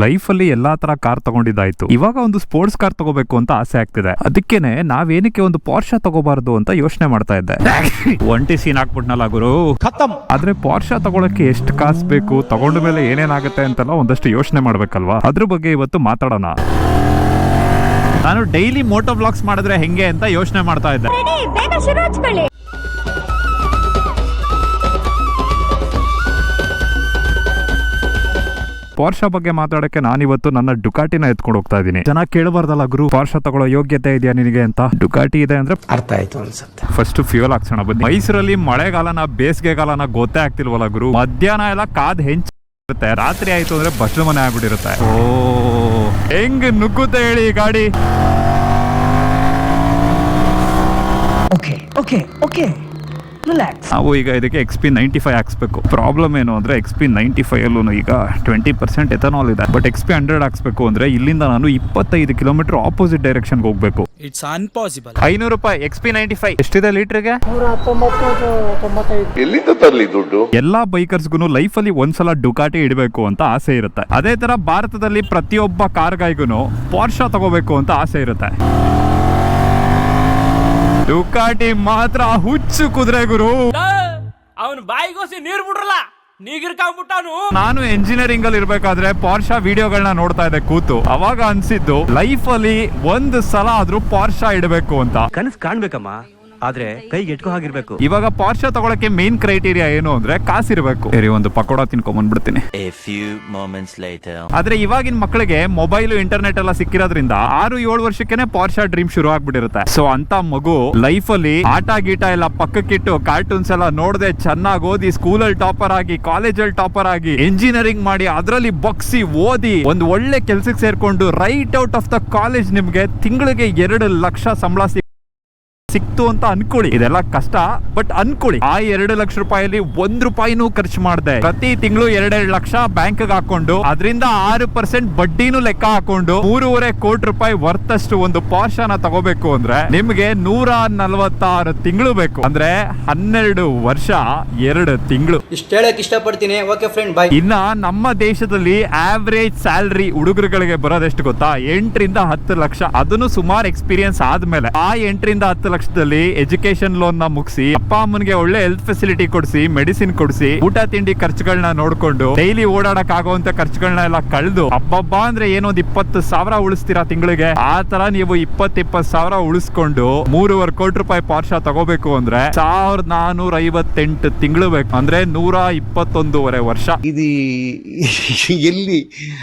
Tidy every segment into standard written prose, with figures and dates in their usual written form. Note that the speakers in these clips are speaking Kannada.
ಲೈಫ್ ಅಲ್ಲಿ ಎಲ್ಲಾ ತರ ಕಾರ್ ತಗೊಂಡಿದ್ದಾಯ್ತು, ಇವಾಗ ಒಂದು ಸ್ಪೋರ್ಟ್ಸ್ ಕಾರ್ ತಗೋಬೇಕು ಅಂತ ಆಸೆ ಆಗ್ತಿದೆ. ಅದಕ್ಕೇನೆ ನಾವೇನಕ್ಕೆ ಒಂದು ಪಾರ್ಷಾ ತಗೋಬಾರ್ದು ಅಂತ ಯೋಚನೆ ಮಾಡ್ತಾ ಇದ್ದೆ. ಒಂಟಿ ಸೀನ್ ಹಾಕ್ಬಿಟ್ನಲ್ಲ ಗುರು. ಆದ್ರೆ ಪಾರ್ಷಾ ತಗೊಳಕ್ಕೆ ಎಷ್ಟು ಕಾಸು ಬೇಕು, ತಗೊಂಡ ಮೇಲೆ ಏನೇನಾಗುತ್ತೆ ಅಂತೆಲ್ಲ ಒಂದಷ್ಟು ಯೋಚನೆ ಮಾಡ್ಬೇಕಲ್ವಾ. ಅದ್ರ ಬಗ್ಗೆ ಇವತ್ತು ಮಾತಾಡೋಣ. ನಾನು ಡೈಲಿ ಮೋಟೋ ವ್ಲಾಗ್ಸ್ ಮಾಡಿದ್ರೆ ಹೆಂಗೆ ಅಂತ ಯೋಚನೆ ಮಾಡ್ತಾ ಇದ್ದೆ. ಪಾರ್ಷಾ ಬಗ್ಗೆ ಮಾತಾಡಕ್ಕೆ ನಾನಿವತ್ತು ನನ್ನ ಡುಕಾಟಿನ ಎತ್ಕೊಂಡು ಹೋಗ್ತಾ ಇದ್ದೀನಿ. ಜನ ಕೇಳಬಾರ್ದಲ್ಲ ಗುರು, ಪಾರ್ಷಾ ತಗೊಳ್ಳೋ ಯೋಗ್ಯತೆ ಇದೆಯಾ ನಿನಗೆ ಅಂತ. ಡುಕಾಟಿ ಇದೆ ಅಂದ್ರೆ ಅರ್ಥ ಆಯ್ತು ಅನ್ಸುತ್ತೆ. ಫಸ್ಟ್ ಫ್ಯೂಯಲ್ ಹಾಕ್ಸೋಣ ಬನ್ನಿ. ಮೈಸೂರಲ್ಲಿ ಮಳೆಗಾಲನ ಬೇಸಿಗೆಗಾಲನ ಗೊತ್ತೇ ಆಗ್ತಿಲ್ವಲ್ಲ ಗುರು. ಮಧ್ಯಾಹ್ನ ಎಲ್ಲ ಕಾದ್ ಹೆಂಚಿರುತ್ತೆ, ರಾತ್ರಿ ಆಯ್ತು ಅಂದ್ರೆ ಬಸ್ಲು ಮನೆ ಆಗ್ಬಿಟ್ಟಿರುತ್ತೆ. ಓ ಹೆಂಗ್ ನುಗ್ಗುತ್ತೆ ಹೇಳಿ ಈ ಗಾಡಿ. ನಾವು ಈಗ ಇದಕ್ಕೆ XP95 ಹಾಕ್ಸ್ಬೇಕು. ಪ್ರಾಬ್ಲಮ್ ಏನು ಅಂದ್ರೆ XP95 ಅಲ್ಲೂ ಈಗ 20% ಎಥನಾಲ್ ಇದೆ. ಬಟ್ XP100 ಹಾಕ್ಸ್ಬೇಕು ಅಂದ್ರೆ ಇಲ್ಲಿಂದ ನಾನು 25 ಕಿಲೋಮೀಟರ್ ಆಪೋಸಿಟ್ ಡೈರೆಕ್ಷನ್ ಹೋಗ್ಬೇಕು. It's impossible. 500 ರೂಪಾಯಿ XP95 ಎಷ್ಟಿದೆ ಲೀಟರ್ಗೆ? 195. ಎಲ್ಲಿಂದ ತರಲಿ ದುಡ್ಡು? ಎಲ್ಲಾ ಬೈಕರ್ಸ್ಗೂ ಲೈಫ್ ಅಲ್ಲಿ ಒಂದ್ಸಲ ಡುಕಾಟಿ ಇಡಬೇಕು ಅಂತ ಆಸೆ ಇರುತ್ತೆ. ಅದೇ ತರ ಭಾರತದಲ್ಲಿ ಪ್ರತಿಯೊಬ್ಬ ಕಾರ್ಗಾಯ್ಗೂ ಪಾರ್ಷಾ ತಗೋಬೇಕು ಅಂತ ಆಸೆ ಇರುತ್ತೆ. ಡುಕಾಟಿ ಮಾತ್ರ ಹುಚ್ಚು ಕುದುರೆ ಗುರು. ಅವನ್ ಬಾಯಿಗೋಸಿ ನೀರ್ ಬಿಡ್ರಲ್ಲ, ನೀಗಿರ್ಕಾಗ್ಬಿಟ್ಟಾನು. ನಾನು ಎಂಜಿನಿಯರಿಂಗ್ ಅಲ್ಲಿ ಇರ್ಬೇಕಾದ್ರೆ ಪಾರ್ಷಾ ವಿಡಿಯೋಗಳನ್ನ ನೋಡ್ತಾ ಇದ್ದೆ ಕೂತು. ಅವಾಗ ಅನ್ಸಿದ್ದು ಲೈಫ್ ಅಲ್ಲಿ ಒಂದ್ ಸಲ ಆದ್ರೂ ಪಾರ್ಷಾ ಇಡಬೇಕು ಅಂತ. ಕನಸು ಕಾಣ್ಬೇಕಮ್ಮ, ಆದ್ರೆ ಕೈಗೆ ಎಟ್ಕೋ ಹಾಗಿರ್ಬೇಕು. ಇವಾಗ ಪಾರ್ಷಾ ತಗೊಳಕ್ಕೆ ಮೇನ್ ಕ್ರೈಟೀರಿಯಾ ಏನು ಅಂದ್ರೆ ಕಾಸಿರ್ಬೇಕು. ಒಂದು ಪಕೋಡ ತಿನ್ಕೊಂಡ್ಬಂದ್ಬಿಡ್ತೀನಿ. ಆದ್ರೆ ಇವಾಗಿನ ಮಕ್ಕಳಿಗೆ ಮೊಬೈಲ್ ಇಂಟರ್ನೆಟ್ ಎಲ್ಲ ಸಿಕ್ಕಿರೋದ್ರಿಂದ 6-7 ವರ್ಷಕ್ಕೆನೆ ಪಾರ್ಷಾ ಡ್ರೀಮ್ ಶುರು ಆಗ್ಬಿಟ್ಟಿರುತ್ತೆ. ಸೊ ಅಂತ ಮಗು ಲೈಫ್ ಅಲ್ಲಿ ಆಟ ಗೀಟ ಎಲ್ಲ ಪಕ್ಕಕ್ಕಿಟ್ಟು ಕಾರ್ಟೂನ್ಸ್ ಎಲ್ಲ ನೋಡದೆ ಚೆನ್ನಾಗಿ ಓದಿ ಸ್ಕೂಲಲ್ಲಿ ಟಾಪರ್ ಆಗಿ ಕಾಲೇಜಲ್ಲಿ ಟಾಪರ್ ಆಗಿ ಎಂಜಿನಿಯರಿಂಗ್ ಮಾಡಿ ಅದರಲ್ಲಿ ಬಗ್ಸಿ ಓದಿ ಒಂದು ಒಳ್ಳೆ ಕೆಲ್ಸಕ್ಕೆ ಸೇರ್ಕೊಂಡು right out of the college ನಿಮ್ಗೆ ತಿಂಗಳಿಗೆ 2 ಲಕ್ಷ ಸಂಬಳ ಸಿಕ್ತು ಅಂತ ಅನ್ಕೊಳ್ಳಿ. ಇದೆಲ್ಲ ಕಷ್ಟ, ಬಟ್ ಅನ್ಕೊಳ್ಳಿ ಆ 2 ಲಕ್ಷ ರೂಪಾಯಿಲಿ 1 ರೂಪಾಯಿನೂ ಖರ್ಚು ಮಾಡದೆ ಪ್ರತಿ ತಿಂಗಳು 2 ಲಕ್ಷ ಬ್ಯಾಂಕ್ ಹಾಕೊಂಡು ಅದರಿಂದ 6% ಬಡ್ಡಿನೂ ಲೆಕ್ಕ ಹಾಕೊಂಡು 3.5 ಕೋಟಿ ರೂಪಾಯಿ ವರ್ತಷ್ಟು ಒಂದು ಪಾರ್ಷಾನ ತಗೋಬೇಕು ಅಂದ್ರೆ ನಿಮ್ಗೆ 146 ತಿಂಗಳು ಬೇಕು. ಅಂದ್ರೆ 12 ವರ್ಷ 2 ತಿಂಗಳು. ಇಷ್ಟ ಹೇಳಕ್ ಇಷ್ಟಪಡ್ತೀನಿ. ಓಕೆ ಫ್ರೆಂಡ್, ಬಾಯ್. ಇನ್ನ ನಮ್ಮ ದೇಶದಲ್ಲಿ ಆವರೇಜ್ ಸ್ಯಾಲರಿ ಹುಡುಗರುಗಳಿಗೆ ಬರೋದೆಷ್ಟು ಗೊತ್ತಾ? 8ರಿಂದ 10 ಲಕ್ಷ. ಅದನ್ನು ಸುಮಾರು ಎಕ್ಸ್ಪೀರಿಯನ್ಸ್ ಆದ್ಮೇಲೆ ಆ 8ರಿಂದ 10 ಲಕ್ಷದಲ್ಲಿ ಎಜುಕೇಶನ್ ಲೋನ್ ನ ಮುಗಿಸಿ ಅಪ್ಪ ಅಮ್ಮನಿಗೆ ಒಳ್ಳೆ ಹೆಲ್ತ್ ಫೆಸಿಲಿಟಿ ಕೊಡಿಸಿ ಮೆಡಿಸಿನ್ ಕೊಡಿಸಿ ಊಟ ತಿಂಡಿ ಖರ್ಚುಗಳನ್ನ ನೋಡ್ಕೊಂಡು ಡೈಲಿ ಓಡಾಡಕ್ ಆಗುವಂತ ಖರ್ಚುಗಳನ್ನ ಎಲ್ಲ ಕಳೆದು ಹಬ್ಬಬ್ಬಾ ಅಂದ್ರೆ ಏನೊಂದು 20,000 ಉಳಿಸ್ತೀರಾ ತಿಂಗಳಿಗೆ. ಆ ತರ ನೀವು 20,000 ಉಳಿಸ್ಕೊಂಡು 3.5 ಕೋಟಿ ರೂಪಾಯಿ ಪಾರ್ಷಾ ತಗೋಬೇಕು ಅಂದ್ರೆ 1458 ತಿಂಗಳು ಬೇಕು. ಅಂದ್ರೆ 121.5 ವರ್ಷ. ಇದು ಎಲ್ಲಿ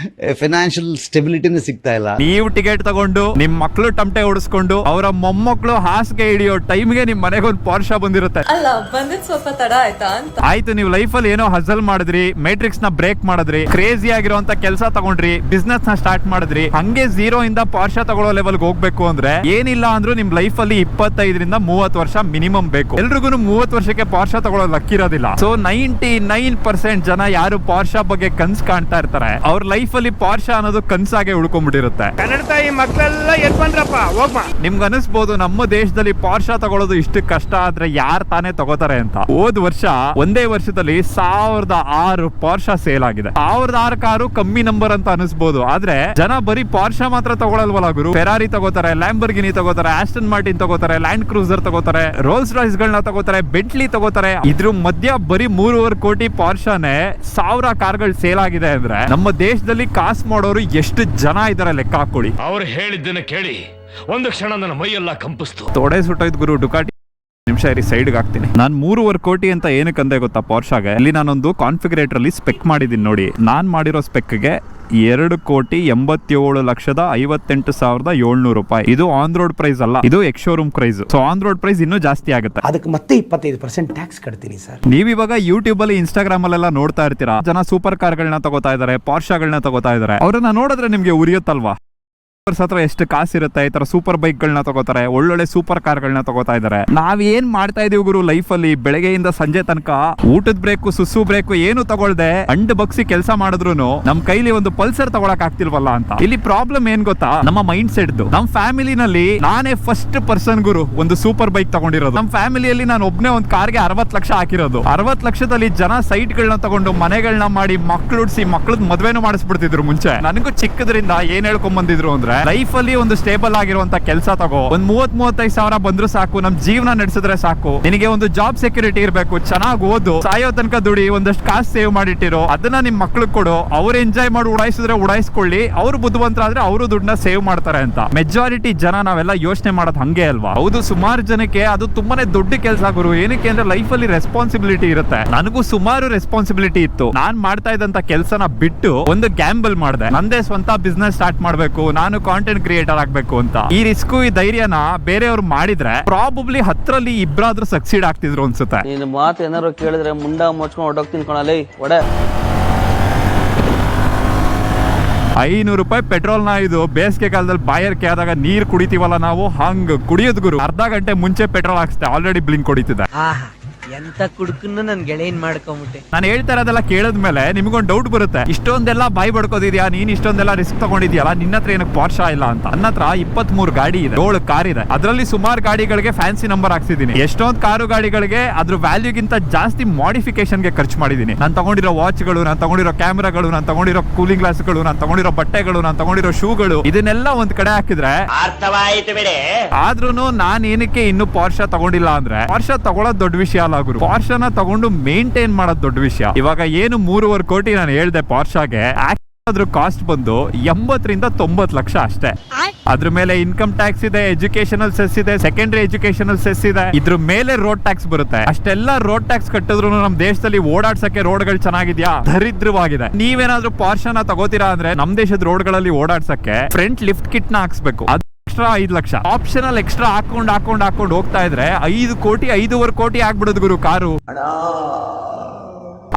ಫೈನಾನ್ಷಿಯಲ್ ಸ್ಟೆಬಿಲಿಟಿನೇ ಸಿಗ್ತಾ ಇಲ್ಲ. ನೀವು ಟಿಕೆಟ್ ತಗೊಂಡು ನಿಮ್ ಮಕ್ಳು ಟಮಟೆ ಓಡಿಸ್ಕೊಂಡು ಅವರ ಮೊಮ್ಮಕ್ಳು ಹಾಸಿಗೆ ಹಿಡಿಯೋ ಟೈಮ್ಗೆ ನಿಮ್ ಮನೆಗೆ ಒಂದು ಪಾರ್ಷಾ ಬಂದಿರುತ್ತೆ. ಅಲ್ಲ, ಬಂದಿದ್ ಸ್ವಲ್ಪ ತಡ ಆಯ್ತಾ ಅಂತ. ಆಯ್ತು, ನೀವು ಲೈಫ್ ಅಲ್ಲಿ ಏನೋ ಹಸಲ್ ಮಾಡಿದ್ರಿ, ಮ್ಯಾಟ್ರಿಕ್ಸ್ ನ ಬ್ರೇಕ್ ಮಾಡಿದ್ರಿ, ಕ್ರೇಜಿ ಆಗಿರುವಂತ ಕೆಲಸ ತಗೊಂಡ್ರಿ, ಬಿಸ್ನೆಸ್ ನ ಸ್ಟಾರ್ಟ್ ಮಾಡಿದ್ರಿ, ಹಂಗೆ 0 ಇಂದ ಪಾರ್ಷಾ ತಗೊಳ್ಳೋ ಲೆವೆಲ್ ಹೋಗ್ಬೇಕು ಅಂದ್ರೆ ಏನಿಲ್ಲ ಅಂದ್ರೂ ನಿಮ್ ಲೈಫ್ ಅಲ್ಲಿ 25ರಿಂದ 30 ವರ್ಷ ಮಿನಿಮಮ್ ಬೇಕು. ಎಲ್ರಿಗೂ 30 ವರ್ಷಕ್ಕೆ ಪಾರ್ಷಾ ತಗೊಳ್ಳೋ ಲಕ್ಕಿರೋದಿಲ್ಲ. ಸೊ 99% ಜನ ಯಾರು ಪಾರ್ಷಾ ಬಗ್ಗೆ ಕನ್ಸ್ ಕಾಣ್ತಾ ಇರ್ತಾರೆ ಅವ್ರ ಲೈಫ್ ಅಲ್ಲಿ ಪಾರ್ಷಾ ಅನ್ನೋದು ಕನ್ಸಾಗೆ ಉಳ್ಕೊಂಡ್ಬಿಟ್ಟಿರುತ್ತೆ. ಕನ್ನಡ ತಾಯಿ ಮಕ್ಕಳೆಲ್ಲ ಎದ್ ಬಂದ್ರಪ್ಪ, ಹೋಗ್ಬಾ. ನಿಮ್ಗೆ ಅನಿಸ್ಬೋದು ನಮ್ಮ ದೇಶದಲ್ಲಿ ಪಾರ್ಷಾ ತಗೊಳ್ಳೋದು ಇಷ್ಟು ಕಷ್ಟ ಆದ್ರೆ ಯಾರ್ ತಾನೇ ತಗೋತಾರೆ ಅಂತ. ಹೋದ್ ವರ್ಷ ಒಂದೇ ವರ್ಷದಲ್ಲಿ 1006 ಪಾರ್ಷಾ ಸೇಲ್ ಆಗಿದೆ. 1006 ಕಾರು ಕಮ್ಮಿ ನಂಬರ್ ಅಂತ ಅನಿಸ್ಬೋದು, ಆದ್ರೆ ಜನ ಬರೀ ಪಾರ್ಷಾ ಮಾತ್ರ ತಗೊಳಲ್ವಲ್ಲ ಗುರು. ಫೆರಾರಿ ತಗೋತಾರೆ, ಲ್ಯಾಂಬರ್ಗಿನಿ ತಗೋತಾರೆ, ಆಸ್ಟನ್ ಮಾರ್ಟಿನ್ ತಗೋತಾರೆ, ಲ್ಯಾಂಡ್ ಕ್ರೂಸರ್ ತಗೋತಾರೆ, ರೋಲ್ಸ್ ರಾಯ್ಸ್ ಗಳನ್ನ ತಗೋತಾರೆ, ಬೆಂಟ್ಲಿ ತಗೋತಾರೆ. ಇದ್ರ ಮಧ್ಯ ಬರೀ 3.5 ಕೋಟಿ ಪಾರ್ಷಾನೆ 1000 ಕಾರ್ಗಳು ಸೇಲ್ ಆಗಿದೆ ಅಂದ್ರೆ ನಮ್ಮ ದೇಶದಲ್ಲಿ ಕಾಸು ಮಾಡೋರು ಎಷ್ಟು ಜನ ಇದಾರೆ ಲೆಕ್ಕ ಹಾಕೊಳ್ಳಿ. ಅವ್ರು ಹೇಳಿದ್ದನ್ನ ಕೇಳಿ ಒಂದು ಕ್ಷಣ ನನ್ನ ಮೈಯೆಲ್ಲ ಕಂಪಿಸ್ತು. ತೊಡೆ ಸುಟ್ಟೋಯ್ತು ಗುರು. ಡುಕಾಟಿ ನಿಮಿಷ ಇರಿ, ಸೈಡ್ಗೆ ಹಾಕ್ತೀನಿ. ನಾನು 3.5 ಕೋಟಿ ಅಂತ ಏನಕ್ಕೆ ಅಂದೆ ಗೊತ್ತಾ ಪಾರ್ಷಾಗೆ? ಇಲ್ಲಿ ನಾನೊಂದು ಕಾನ್ಫಿಗರೇಟರ್ ಅಲ್ಲಿ ಸ್ಪೆಕ್ ಮಾಡಿದೀನಿ ನೋಡಿ. ನಾನ್ ಮಾಡಿರೋ ಸ್ಪೆಕ್ಗೆ 2,87,58,700 ರೂಪಾಯಿ. ಇದು ಆನ್ ರೋಡ್ ಪ್ರೈಸ್ ಅಲ್ಲ, ಇದು ex showroom price. So on road price ಇನ್ನೂ ಜಾಸ್ತಿ ಆಗುತ್ತೆ. ಅದಕ್ಕೆ ಮತ್ತೆ 25% ಟ್ಯಾಕ್ಸ್ ಕಟ್ತೀನಿ ಸರ್. ನೀವ್ ಇವಾಗ ಯೂಟ್ಯೂಬ್ ಅಲ್ಲಿ ಇನ್ಸ್ಟಾಗ್ರಾಮ್ ಅಲ್ಲೆಲ್ಲ ನೋಡ್ತಾ ಇರ್ತೀರಾ, ಜನ ಸೂಪರ್ ಕಾರ್ಗಳನ್ನ ತಗೋತಾ ಇದಾರೆ, ಪಾರ್ಷಾಗಳನ್ನ ತಗೋತಾ ಇದಾರೆ. ಅವ್ರನ್ನ ನೋಡಿದ್ರೆ ನಿಮ್ಗೆ ಉರಿಯುತ್ತಲ್ವಾ? ಹತ್ರ ಎಷ್ಟು ಕಾಸಿರುತ್ತೆ ಈ ತರ ಸೂಪರ್ ಬೈಕ್ ಗಳನ್ನ ತಗೋತಾರೆ, ಒಳ್ಳೊಳ್ಳೆ ಸೂಪರ್ ಕಾರ್ ಗಳನ್ನ ತಗೋತಾ ಇದಾರೆ. ನಾವ್ ಏನ್ ಮಾಡ್ತಾ ಇದೀವಿ ಗುರು ಲೈಫ್ ಅಲ್ಲಿ? ಬೆಳಗ್ಗೆಯಿಂದ ಸಂಜೆ ತನಕ ಊಟದ ಬ್ರೇಕು ಸುಸ್ಸು ಬ್ರೇಕು ಏನು ತಗೊಳ್ದೆ ಅಂಡ್ ಬಗ್ಸಿ ಕೆಲಸ ಮಾಡಿದ್ರು ನಮ್ ಕೈಲಿ ಒಂದು ಪಲ್ಸರ್ ತಗೊಳಕ್ ಆಗ್ತಿಲ್ವಲ್ಲ ಅಂತ. ಇಲ್ಲಿ ಪ್ರಾಬ್ಲಮ್ ಏನ್ ಗೊತ್ತಾ? ನಮ್ಮ ಮೈಂಡ್ ಸೆಟ್. ನಮ್ ಫ್ಯಾಮಿಲಿನಲ್ಲಿ ನಾನೇ ಫಸ್ಟ್ ಪರ್ಸನ್ ಗುರು ಒಂದು ಸೂಪರ್ ಬೈಕ್ ತಗೊಂಡಿರೋದು. ನಮ್ ಫ್ಯಾಮಿಲಿಯಲ್ಲಿ ನಾನು ಒಬ್ನೇ ಒಂದ್ ಕಾರ್ಗೆ 60 ಲಕ್ಷ ಹಾಕಿರೋದು. 60 ಲಕ್ಷದಲ್ಲಿ ಜನ ಸೈಟ್ ಗಳನ್ನ ತಗೊಂಡು ಮನೆಗಳನ್ನ ಮಾಡಿ ಮಕ್ಳು ಉಡ್ಸಿ ಮಕ್ಳದ್ ಮದ್ವೆನೂ ಮಾಡಿಸ್ಬಿಡ್ತಿದ್ರು ಮುಂಚೆ. ನನಗೂ ಚಿಕ್ಕದ್ರಿಂದ ಏನ್ ಹೇಳ್ಕೊಂಡ್ ಬಂದಿದ್ರು ಅಂದ್ರೆ ಲೈಫ್ ಅಲ್ಲಿ ಒಂದು ಸ್ಟೇಬಲ್ ಆಗಿರುವಂತ ಕೆಲಸ ತಗೋ, ಒಂದ್ 30-35 ಸಾವಿರ ಬಂದ್ರು ಸಾಕು, ನಮ್ ಜೀವನ ನಡೆಸಿದ್ರೆ ಸಾಕು, ನಿನಗೆ ಒಂದು ಜಾಬ್ ಸೆಕ್ಯೂರಿಟಿ ಇರ್ಬೇಕು, ಚೆನ್ನಾಗಿ ಓದು, ಸಾಯೋ ತನಕ ದುಡಿ, ಒಂದಷ್ಟು ಕಾಸು ಸೇವ್ ಮಾಡಿಟ್ಟಿರೋ, ಅದನ್ನ ನಿಮ್ ಮಕ್ಳಿಗೆ ಕೊಡು, ಅವ್ರು ಎಂಜಾಯ್ ಮಾಡಿ ಉಡಾಯಿಸಿದ್ರೆ ಉಡಾಯಿಸ್ಕೊಳ್ಳಿ, ಅವ್ರು ಬುದ್ಧಿವಂತರಾದ್ರೆ ಅವರು ದುಡ್ಡನ್ನ ಸೇವ್ ಮಾಡ್ತಾರೆ ಅಂತ. ಮೆಜಾರಿಟಿ ಜನ ನಾವೆಲ್ಲ ಯೋಚನೆ ಮಾಡೋದು ಹಂಗೆ ಅಲ್ವಾ? ಹೌದು, ಸುಮಾರು ಜನಕ್ಕೆ ಅದು ತುಂಬಾನೇ ದೊಡ್ಡ ಕೆಲಸ ಗುರು. ಏನಕ್ಕೆ ಅಂದ್ರೆ ಲೈಫ್ ಅಲ್ಲಿ ರೆಸ್ಪಾನ್ಸಿಬಿಲಿಟಿ ಇರುತ್ತೆ. ನನಗೂ ಸುಮಾರು ರೆಸ್ಪಾನ್ಸಿಬಿಲಿಟಿ ಇತ್ತು. ನಾನ್ ಮಾಡ್ತಾ ಇದ್ದಂತ ಕೆಲಸನ ಬಿಟ್ಟು ಒಂದು ಗ್ಯಾಂಬಲ್ ಮಾಡಿದೆ. ನಂದೇ ಸ್ವಂತ ಬಿಸ್ನೆಸ್ ಸ್ಟಾರ್ಟ್ ಮಾಡ್ಬೇಕು, ನಾನು ಕಾಂಟೆಂಟ್ ಕ್ರಿಯೇಟರ್ ಆಗ್ಬೇಕು ಅಂತ. ಈ ರಿಸ್ಕು ಈ ಧೈರ್ಯನ ಬೇರೆಯವ್ರು ಮಾಡಿದ್ರೆ ಪ್ರಾಬಬ್ಲಿ 10ರಲ್ಲಿ 2 ಸಕ್ಸೀಡ್ ಆಗ್ತಿದ್ರು ಅನ್ಸುತ್ತೆ. ನೀನು ಮಾತು ಏನಾರು ಕೇಳಿದ್ರೆ ಮುಂಡ ಮುಚ್ಕೊಂಡು ಹೊಡೋಗ್ತೀನಿ ಕಣಲೇ ಒಡೆ. 500 ರೂಪಾಯಿ ಪೆಟ್ರೋಲ್ನ ಇದು ಬೇಸಿಗೆ ಕಾಲದಲ್ಲಿ ಬಾಯರ್ಕೆ ಆದಾಗ ನೀರ್ ಕುಡಿತೀವಲ್ಲ ನಾವು, ಹಂಗ್ ಕುಡಿಯೋದ್ ಗುರು. ಅರ್ಧ ಗಂಟೆ ಮುಂಚೆ ಪೆಟ್ರೋಲ್ ಹಾಕ್ಸ್ತೆ, ಆಲ್ರೆಡಿ ಬ್ಲಿಂಕ್ ಹೊಡಿತಿದೆ. ಎಂತ ಕುಡ್ಕನ್ನು ನನ್ ಗೆಳೆಯನ್ ಮಾಡ್ಕೊಂಬಿಟ್ಟೆ. ನಾನು ಹೇಳ್ತಾ ಇರೋದೆಲ್ಲ ಕೇಳಿದ್ಮೇಲೆ ನಿಮ್ಗೊಂದು ಡೌಟ್ ಬರುತ್ತೆ, ಇಷ್ಟೊಂದೆಲ್ಲ ಬಾಯ್ ಬಡ್ಕೋದಿದ್ಯಾ ನೀನ್, ಇಷ್ಟೊಂದೆಲ್ಲ ರಿಸ್ಕ್ ತಗೊಂಡಿದ್ಯಲ್ಲ, ನಿನ್ನ ಹತ್ರ ಏನಕ್ಕೆ ಪಾರ್ಷ ಇಲ್ಲ ಅಂತ. ನನ್ನ ಹತ್ರ 23 ಗಾಡಿ ಇದೆ, 7 ಕಾರ್ ಇದೆ. ಅದರಲ್ಲಿ ಸುಮಾರು ಗಾಡಿಗಳಿಗೆ ಫ್ಯಾನ್ಸಿ ನಂಬರ್ ಹಾಕ್ಸಿದೀನಿ. ಎಷ್ಟೊಂದು ಕಾರು ಗಾಡಿಗಳಿಗೆ ಅದ್ರ ವ್ಯಾಲ್ಯೂಗಿಂತ ಜಾಸ್ತಿ ಮಾಡಿಫಿಕೇಶನ್ ಗೆ ಖರ್ಚು ಮಾಡಿದೀನಿ. ನಾನು ತಗೊಂಡಿರೋ ವಾಚ್ಗಳು, ನಾನು ತಗೊಂಡಿರೋ ಕ್ಯಾಮೆರಾಗಳು, ನಾನು ತಗೊಂಡಿರೋ ಕೂಲಿಂಗ್ ಗ್ಲಾಸ್ಗಳು, ನಾನು ತಗೊಂಡಿರೋ ಬಟ್ಟೆಗಳು, ನಾನು ತಗೊಂಡಿರೋ ಶೂಗಳು, ಇದನ್ನೆಲ್ಲ ಒಂದ್ ಕಡೆ ಹಾಕಿದ್ರೆ ಅರ್ಥವಾಯಿತು ಬಿಡಿ. ಆದ್ರೂನು ನಾನ್ ಏನಕ್ಕೆ ಇನ್ನು ಪಾರ್ಷ ತಗೊಂಡಿಲ್ಲ ಅಂದ್ರೆ, ಪಾರ್ಷ ತಗೊಳ್ಳೋದು ದೊಡ್ಡ ವಿಷಯ ಅಲ್ಲ ಗುರು, ಪಾರ್ಷನ ತಗೊಂಡು ಮೇಂಟೈನ್ ಮಾಡೋದು ದೊಡ್ಡ ವಿಷಯ. ಇವಾಗ ಏನು 3.5 ಕೋಟಿ ನಾನು ಹೇಳ್ದೆ ಪಾರ್ಷಾಗೆ, ಅದ್ರ ಕಾಸ್ಟ್ ಬಂದು 80ರಿಂದ 90 ಲಕ್ಷ ಅಷ್ಟೇ. ಅದ್ರ ಮೇಲೆ ಇನ್ಕಮ್ ಟ್ಯಾಕ್ಸ್ ಇದೆ, ಎಜುಕೇಶನಲ್ ಸೆಸ್ ಇದೆ, ಸೆಕೆಂಡರಿ ಎಜುಕೇಶನಲ್ ಸೆಸ್ ಇದೆ, ಇದ್ರ ಮೇಲೆ ರೋಡ್ ಟ್ಯಾಕ್ಸ್ ಬರುತ್ತೆ. ಅಷ್ಟೆಲ್ಲ ರೋಡ್ ಟ್ಯಾಕ್ಸ್ ಕಟ್ಟಿದ್ರು ನಮ್ ದೇಶದಲ್ಲಿ ಓಡಾಡ್ಸಕ್ಕೆ ರೋಡ್ಗಳು ಚೆನ್ನಾಗಿದ್ಯಾ? ದರಿದ್ರವಾಗಿದೆ. ನೀವೇನಾದ್ರೂ ಪಾರ್ಷನ ತಗೋತೀರಾ ಅಂದ್ರೆ ನಮ್ ದೇಶದ ರೋಡ್ಗಳಲ್ಲಿ ಓಡಾಡ್ಸಕ್ಕೆ ಫ್ರಂಟ್ ಲಿಫ್ಟ್ ಕಿಟ್ ನ ಹಾಕ್ಸ್ಬೇಕು. ಎಕ್ಸ್ಟ್ರಾ 5 ಲಕ್ಷ ಆಪ್ಷನಲ್ ಎಕ್ಸ್ಟ್ರಾ ಹಾಕೊಂಡು ಹೋಗ್ತಾ ಇದ್ರೆ 5 ಕೋಟಿ 5.5 ಕೋಟಿ ಆಗ್ಬಿಡುದು ಗುರು ಕಾರು.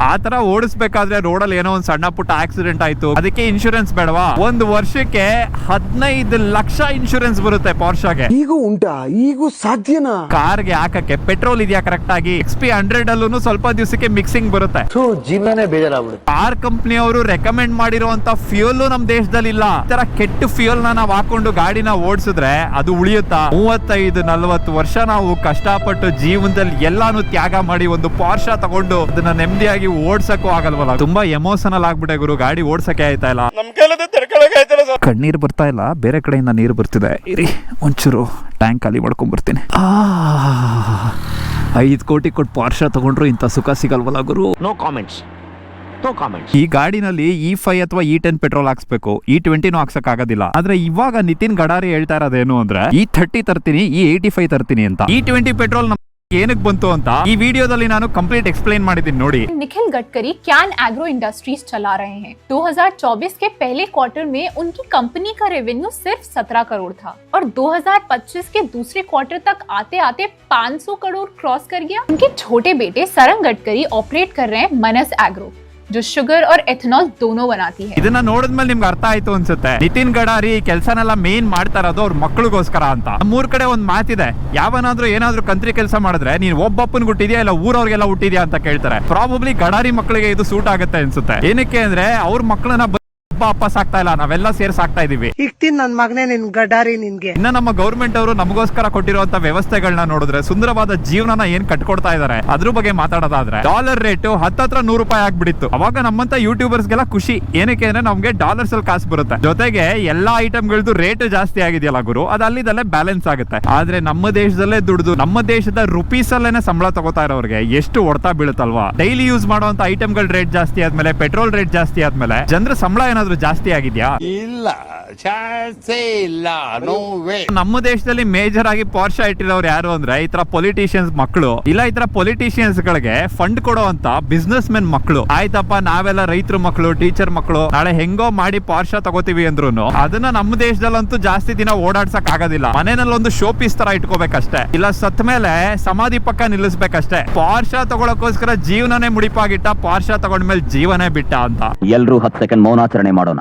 ಆ ತರ ಓಡಿಸ್ಬೇಕಾದ್ರೆ ರೋಡಲ್ಲಿ ಏನೋ ಒಂದ್ ಸಣ್ಣ ಪುಟ್ಟ ಆಕ್ಸಿಡೆಂಟ್ ಆಯ್ತು, ಅದಕ್ಕೆ ಇನ್ಶೂರೆನ್ಸ್ ಬೇಡವಾ? 1 ವರ್ಷಕ್ಕೆ 15 ಲಕ್ಷ ಇನ್ಶೂರೆನ್ಸ್ ಬರುತ್ತೆ ಪಾರ್ಷಾಗೆ. ಈಗೂ ಉಂಟಾ? ಈಗೂ ಸಾಧ್ಯನಾ? ಕಾರ್ಗೆ ಹಾಕಕ್ಕೆ ಪೆಟ್ರೋಲ್ ಇದೆಯಾ ಕರೆಕ್ಟ್ ಆಗಿ? XP100 ಅಲ್ಲೂ ಸ್ವಲ್ಪ ದಿವಸಕ್ಕೆ ಮಿಕ್ಸಿಂಗ್ ಬರುತ್ತೆ. ಜೀವನನೇ ಬೇಜಾರಾಗ್ಬಿಡುತ್ತೆ. ಕಾರ್ ಕಂಪ್ನಿ ಅವರು ರೆಕಮೆಂಡ್ ಮಾಡಿರುವಂತ ಫ್ಯೂಲ್ ನಮ್ ದೇಶದಲ್ಲಿ ಇಲ್ಲ. ಈ ತರ ಕೆಟ್ಟ ಫ್ಯೂಲ್ ನಾವ್ ಹಾಕೊಂಡು ಗಾಡಿನ ಓಡಿಸಿದ್ರೆ ಅದು ಉಳಿಯುತ್ತಾ? 35-40 ವರ್ಷ ನಾವು ಕಷ್ಟಪಟ್ಟು ಜೀವನದಲ್ಲಿ ಎಲ್ಲಾನು ತ್ಯಾಗ ಮಾಡಿ ಒಂದು ಪಾರ್ಷ ತಗೊಂಡು ಅದನ್ನ ನೆಮ್ಮದಿಯಾಗಿ ಓಡ್ಸಕ್ಕೂ ಆಗಲ್ವಲ್ಲ. ತುಂಬಾ ಎಮೋಷನಲ್ ಆಗ್ಬಿಟ್ಟೆ ಗುರು, ಗಾಡಿ ಓಡ್ಸಕ್ಕೆ ಆಯ್ತಾ ಇಲ್ಲ, ಕಣ್ಣೀರ್ ಬರ್ತಾ ಇಲ್ಲ, ಬೇರೆ ಕಡೆಯಿಂದ ನೀರು ಬರ್ತಿದೆ. ಇರಿ ಒಂಚೂರು ಟ್ಯಾಂಕ್ ಖಾಲಿ ಮಾಡ್ಕೊಂಡ್ ಬರ್ತೀನಿ. 5 ಕೋಟಿ ಕೊಟ್ಟು ಪಾರ್ಷ ತಗೊಂಡ್ರು ಇಂಥ ಸುಖ ಸಿಗಲ್ವಲ್ಲ ಗುರು. No comments. ಈ ಗಾಡಿನಲ್ಲಿ E5 ಅಥವಾ E10 ಪೆಟ್ರೋಲ್ ಹಾಕ್ಸ್ಬೇಕು, E20 ಹಾಕ್ಸಕ್ ಆಗೋದಿಲ್ಲ. ಆದ್ರೆ ಇವಾಗ ನಿತಿನ್ ಗಡಾರಿ ಹೇಳ್ತಾ ಇರೋದೇನು ಅಂದ್ರೆ E30 ತರ್ತೀನಿ, E85 ತರ್ತೀನಿ ಅಂತ. E20 ಪೆಟ್ರೋಲ್ ಏನಕ್ಕೆ ಬಂತು ಅಂತ ಈ ವಿಡಿಯೋದಲ್ಲಿ ನಾನು ಕಂಪ್ಲೀಟ್ एक्सप्लेन ಮಾಡಿದ್ದೀನಿ ನೋಡಿ. Nikhil Gadkari can agro industries चला रहे हैं. 2024 के पहले क्वार्टर में उनकी कंपनी का रेवेन्यू सिर्फ 17 करोड़ था और 2025 के दूसरे क्वार्टर तक आते आते 500 करोड़ क्रॉस कर गया. उनके छोटे बेटे सरंग गडकरी ऑपरेट कर रहे हैं मनस एग्रो, जो शुगर और एथेनॉल दोनों बनाती है. ಇದನ್ನ ನೋಡಿದ್ಮೇಲೆ ನಿಮ್ಗೆ ಅರ್ಥ ಆಯ್ತು ಅನ್ಸುತ್ತೆ, ನಿತಿನ್ ಗಡಾರಿ ಕೆಲಸನೆಲ್ಲ ಮೇನ್ ಮಾಡ್ತಾ ಇರೋದು ಅವ್ರ ಮಕ್ಕಳಿಗೋಸ್ಕರ ಅಂತ. ನಮ್ಮೂರ್ ಕಡೆ ಒಂದ್ ಮಾತಿದೆ, ಯಾವನಾದ್ರೂ ಏನಾದ್ರೂ ಕಂತ್ರಿ ಕೆಲಸ ಮಾಡಿದ್ರೆ ನೀನ್ ಒಬ್ಬಪ್ಪನ್ ಹುಟ್ಟಿದ್ಯಾ ಇಲ್ಲ ಊರವ್ರಿಗೆಲ್ಲ ಹುಟ್ಟಿದ್ಯಾ ಅಂತ ಕೇಳ್ತಾರೆ. ಪ್ರಾಬಬ್ಲಿ ಗಡಾರಿ ಮಕ್ಕಳಿಗೆ ಇದು ಸೂಟ್ ಆಗುತ್ತೆ ಅನ್ಸುತ್ತೆ. ಏನಕ್ಕೆ ಅಂದ್ರೆ ಅವ್ರ ಮಕ್ಕಳನ್ನ ಅಪ್ಪ ಸಾಕ್ತಾ ಇಲ್ಲ, ನಾವೆಲ್ಲ ಸೇರ್ ಸಾಕ್ತಾ ಇದೀವಿ. ನನ್ ಮಗನೇ ನಿನ್ ಗಡಾರಿ ನಿನ್ಗೆ. ಇನ್ನ ನಮ್ಮ ಗೌರ್ಮೆಂಟ್ ಅವರು ನಮಗೋಸ್ಕರ ಕೊಟ್ಟಿರುವಂತ ವ್ಯವಸ್ಥೆಗಳನ್ನ ನೋಡಿದ್ರೆ ಸುಂದರವಾದ ಜೀವನನ ಏನ್ ಕಟ್ಕೊಡ್ತಾ ಇದಾರೆ ಅದ್ರ ಬಗ್ಗೆ ಮಾತಾಡೋದಾದ್ರೆ, ಡಾಲರ್ ರೇಟ್ ಹತ್ರ 100 ರೂಪಾಯಿ ಆಗ್ಬಿಡಿತ್ತು. ಅವಾಗ ನಮ್ಮಂತ ಯೂಟ್ಯೂಬರ್ಸ್ಗೆಲ್ಲ ಖುಷಿ, ಏನಕ್ಕೆ ಅಂದ್ರೆ ನಮ್ಗೆ ಡಾಲರ್ಸ್ ಅಲ್ಲಿ ಕಾಸು ಬರುತ್ತೆ, ಜೊತೆಗೆ ಎಲ್ಲಾ ಐಟಮ್ಗಳದ್ದು ರೇಟ್ ಜಾಸ್ತಿ ಆಗಿದೆಯಲ್ಲ ಗುರು, ಅದು ಅಲ್ಲಿದಲ್ಲೇ ಬ್ಯಾಲೆನ್ಸ್ ಆಗುತ್ತೆ. ಆದ್ರೆ ನಮ್ಮ ದೇಶದಲ್ಲೇ ದುಡ್ದು ನಮ್ಮ ದೇಶದ ರುಪೀಸ್ ಅಲ್ಲೇನೆ ಸಂಬಳ ತಗೋತಾ ಇರೋರಿಗೆ ಎಷ್ಟು ಹೊಡ್ತಾ ಬೀಳುತ್ತಲ್ವಾ? ಡೈಲಿ ಯೂಸ್ ಮಾಡುವಂತ ಐಟಮ್ಗಳ ರೇಟ್ ಜಾಸ್ತಿ ಆದ್ಮೇಲೆ, ಪೆಟ್ರೋಲ್ ರೇಟ್ ಜಾಸ್ತಿ ಆದ್ಮೇಲೆ ಜನರ ಸಂಬಳ ಏನಾದ್ರು ಜಾಸ್ತಿ ಆಗಿದ್ಯಾ? ಇಲ್ಲ, ಚಾನ್ಸೇ ಇಲ್ಲ, ನೋ ವೇ. ನಮ್ಮ ದೇಶದಲ್ಲಿ ಮೇಜರ್ ಆಗಿ ಪಾರ್ಷ ಇಟ್ಟಿರೋರು ಯಾರು ಅಂದ್ರೆ ಈ ತರ ಪೊಲಿಟಿಷಿಯನ್ಸ್ ಮಕ್ಕಳು, ಇಲ್ಲ ಈ ತರ ಪೊಲಿಟಿಷಿಯನ್ಸ್ ಗಳಿಗೆ ಫಂಡ್ ಕೊಡುವಂತ ಬಿಸ್ನೆಸ್ ಮೆನ್ ಮಕ್ಕಳು. ಆಯ್ತಪ್ಪ, ನಾವೆಲ್ಲ ರೈತರ ಮಕ್ಕಳು, ಟೀಚರ್ ಮಕ್ಕಳು, ನಾಳೆ ಹೆಂಗೋ ಮಾಡಿ ಪಾರ್ಷ ತಗೋತೀವಿ ಅಂದ್ರೂ ಅದನ್ನ ನಮ್ಮ ದೇಶದಲ್ಲಂತೂ ಜಾಸ್ತಿ ದಿನ ಓಡಾಡ್ಸಕ್ ಆಗೋದಿಲ್ಲ. ಮನೆಯಲ್ಲಿ ಒಂದು ಶೋ ಪೀಸ್ ತರ ಇಟ್ಕೋಬೇಕಷ್ಟೇ, ಇಲ್ಲ ಸತ್ ಮೇಲೆ ಸಮಾಧಿ ಪಕ್ಕ ನಿಲ್ಲಿಸ್ಬೇಕಷ್ಟೇ. ಪಾರ್ಷ ತಗೊಳಕೋಸ್ಕರ ಜೀವನನೇ ಮುಡಿಪಾಗಿಟ್ಟ, ಪಾರ್ಷ ತಗೊಂಡ್ಮೇಲೆ ಜೀವನೇ ಬಿಟ್ಟ ಅಂತ. ಎಲ್ರೂ 10 ಸೆಕೆಂಡ್ ಮೌನಾಚರಣೆ ಮಾಡೋಣ.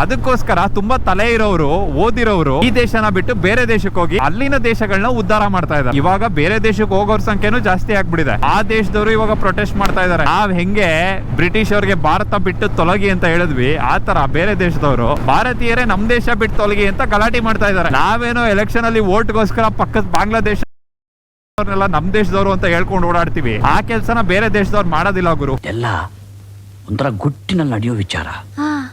ಅದಕ್ಕೋಸ್ಕರ ತುಂಬಾ ತಲೆ ಇರೋರು, ಓದಿರೋರು ಈ ದೇಶನ ಬಿಟ್ಟು ಬೇರೆ ದೇಶಕ್ಕೆ ಹೋಗಿ ಅಲ್ಲಿನ ದೇಶಗಳನ್ನ ಉದ್ಧಾರ ಮಾಡ್ತಾ ಇದ್ದಾರೆ. ಇವಾಗ ಬೇರೆ ದೇಶಕ್ಕೆ ಹೋಗೋರ್ ಸಂಖ್ಯೆನೂ ಜಾಸ್ತಿ ಆಗ್ಬಿಟ್ಟಿದೆ. ಆ ದೇಶದವರು ಇವಾಗ ಪ್ರೊಟೆಸ್ಟ್ ಮಾಡ್ತಾ ಇದ್ದಾರೆ. ನಾವ್ ಹೆಂಗೆ ಬ್ರಿಟಿಷ್ ಅವ್ರಿಗೆ ಭಾರತ ಬಿಟ್ಟು ತೊಲಗಿ ಅಂತ ಹೇಳಿದ್ವಿ, ಆ ತರ ಬೇರೆ ದೇಶದವರು ಭಾರತೀಯರೇ ನಮ್ ದೇಶ ಬಿಟ್ಟು ತೊಲಗಿ ಅಂತ ಗಲಾಟೆ ಮಾಡ್ತಾ ಇದ್ದಾರೆ. ನಾವೇನೋ ಎಲೆಕ್ಷನ್ ಅಲ್ಲಿ ವೋಟ್ಗೋಸ್ಕರ ಪಕ್ಕದ ಬಾಂಗ್ಲಾದೇಶ ಅವ್ರನ್ನೆಲ್ಲ ನಮ್ ದೇಶದವರು ಅಂತ ಹೇಳ್ಕೊಂಡು ಓಡಾಡ್ತೀವಿ. ಆ ಕೆಲ್ಸನ ಬೇರೆ ದೇಶದವ್ರು ಮಾಡೋದಿಲ್ಲ ಗುರು. ಎಲ್ಲ ಒಂಥರ ಗುಟ್ಟಿನಲ್ಲಿ ನಡೆಯೋ ವಿಚಾರ,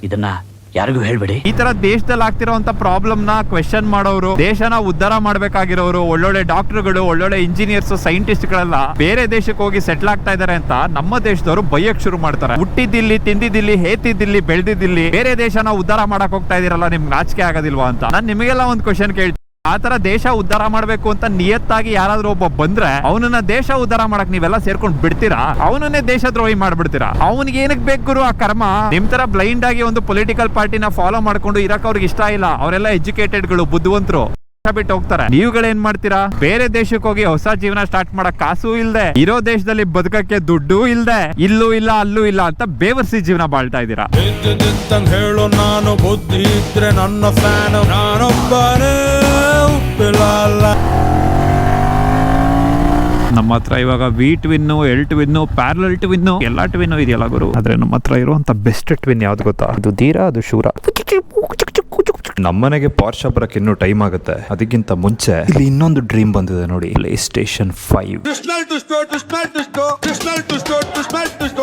ಇದನ್ನ ಯಾರಿಗೂ ಹೇಳ್ಬೇಡಿ. ಈ ತರ ದೇಶದಲ್ಲಿ ಆಗ್ತಿರೋಂತ ಪ್ರಾಬ್ಲಮ್ ನ ಕ್ವೆಶ್ಚನ್ ಮಾಡೋರು, ದೇಶನ ಉದ್ಧಾರ ಮಾಡ್ಬೇಕಾಗಿರೋರು, ಒಳ್ಳೊಳ್ಳೆ ಡಾಕ್ಟರ್ಗಳು, ಒಳ್ಳೊಳ್ಳೆ ಇಂಜಿನಿಯರ್ಸ್, ಸೈಂಟಿಸ್ಟ್ ಗಳೆಲ್ಲ ಬೇರೆ ದೇಶಕ್ಕೆ ಹೋಗಿ ಸೆಟ್ಲ್ ಆಗ್ತಾ ಇದಾರೆ ಅಂತ ನಮ್ಮ ದೇಶದವರು ಬೈಯಕ್ ಶುರು ಮಾಡ್ತಾರೆ. ಹುಟ್ಟಿದ್ದಿಲ್ಲಿ, ತಿಂದಿದ್ದಿಲ್ಲಿ, ಹೇತಿದ್ದಿಲ್ಲಿ, ಬೆಳೆದಿದ್ದಿಲ್ಲಿ, ಬೇರೆ ದೇಶನ ಉದ್ಧಾರ ಮಾಡಕ್ ಹೋಗ್ತಾ ಇದೀರಲ್ಲ, ನಿಮ್ಗೆ ನಾಚಿಕೆ ಆಗೋದಿಲ್ವಾ ಅಂತ ನಾನು ನಿಮಗೆಲ್ಲ ಒಂದು ಕ್ವೆಶ್ಚನ್ ಕೇಳ್ತೀನಿ. ಆ ತರ ದೇಶ ಉದ್ಧಾರ ಮಾಡ್ಬೇಕು ಅಂತ ನಿಯತ್ತಾಗಿ ಯಾರಾದ್ರೂ ಒಬ್ಬ ಬಂದ್ರೆ ಅವನನ್ನ ದೇಶ ಉದ್ಧಾರ ಮಾಡಕ್ ನೀವೆಲ್ಲ ಸೇರ್ಕೊಂಡ್ ಬಿಡ್ತೀರಾ? ಅವನನ್ನೇ ದೇಶದ್ರೋಹಿ ಮಾಡ್ಬಿಡ್ತೀರಾ? ಅವನಿಗೆ ಏನಕ್ಕೆ ಬೇಕು ಗುರು ಆ ಕರ್ಮ? ನಿಮ್ ತರ ಬ್ಲೈಂಡ್ ಆಗಿ ಒಂದು ಪೊಲಿಟಿಕಲ್ ಪಾರ್ಟಿನ ಫಾಲೋ ಮಾಡ್ಕೊಂಡು ಇರಕ್ ಅವ್ರಿಗೆ ಇಷ್ಟ ಇಲ್ಲ. ಅವರೆಲ್ಲ ಎಜುಕೇಟೆಡ್ ಗಳು, ಬುದ್ಧಿವಂತರು ಬಿಟ್ಟು ಹೋಗ್ತಾರೆ. ನೀವುಗಳೇನ್ ಮಾಡ್ತೀರಾ? ಬೇರೆ ದೇಶಕ್ಕೆ ಹೋಗಿ ಹೊಸ ಜೀವನ ಸ್ಟಾರ್ಟ್ ಮಾಡಕ್ ಕಾಸು ಇಲ್ದೆ, ಇರೋ ದೇಶದಲ್ಲಿ ಬದುಕಕ್ಕೆ ದುಡ್ಡು ಇಲ್ದೆ, ಇಲ್ಲೂ ಇಲ್ಲ ಅಲ್ಲೂ ಇಲ್ಲ ಅಂತ ಬೇವರ್ಸಿ ಜೀವನ ಬಾಳ್ತಾ ಇದ್ದೀರಾ. ಹೇಳು ನಾನು ಬುದ್ಧಿ ಇದ್ರೆ ನನ್ನ ಫ್ಯಾನ್ ನಾನೊಬ್ಬನೇ ನಮ್ಮ ಹತ್ರ ಇವಾಗ V twin, L twin, parallel twin, ಎಲ್ಲಾ ಟ್ವಿನ್ ಇದೆಯಲ್ಲ ಗುರು. ಆದ್ರೆ ನಮ್ಮ ಹತ್ರ ಇರುವಂತ ಬೆಸ್ಟ್ ಟ್ವಿನ್ ಯಾವ್ದು ಗೊತ್ತಾ? ಅದು ಧೀರ, ಅದು ಶೂರ. ನಮ್ಮನೆಗೆ ಪಾರ್ಷ ಬರಕ್ಕೆ ಇನ್ನೂ ಟೈಮ್ ಆಗುತ್ತೆ. ಅದಕ್ಕಿಂತ ಮುಂಚೆ ಇಲ್ಲಿ ಇನ್ನೊಂದು ಡ್ರೀಮ್ ಬಂದಿದೆ ನೋಡಿ, PlayStation 5.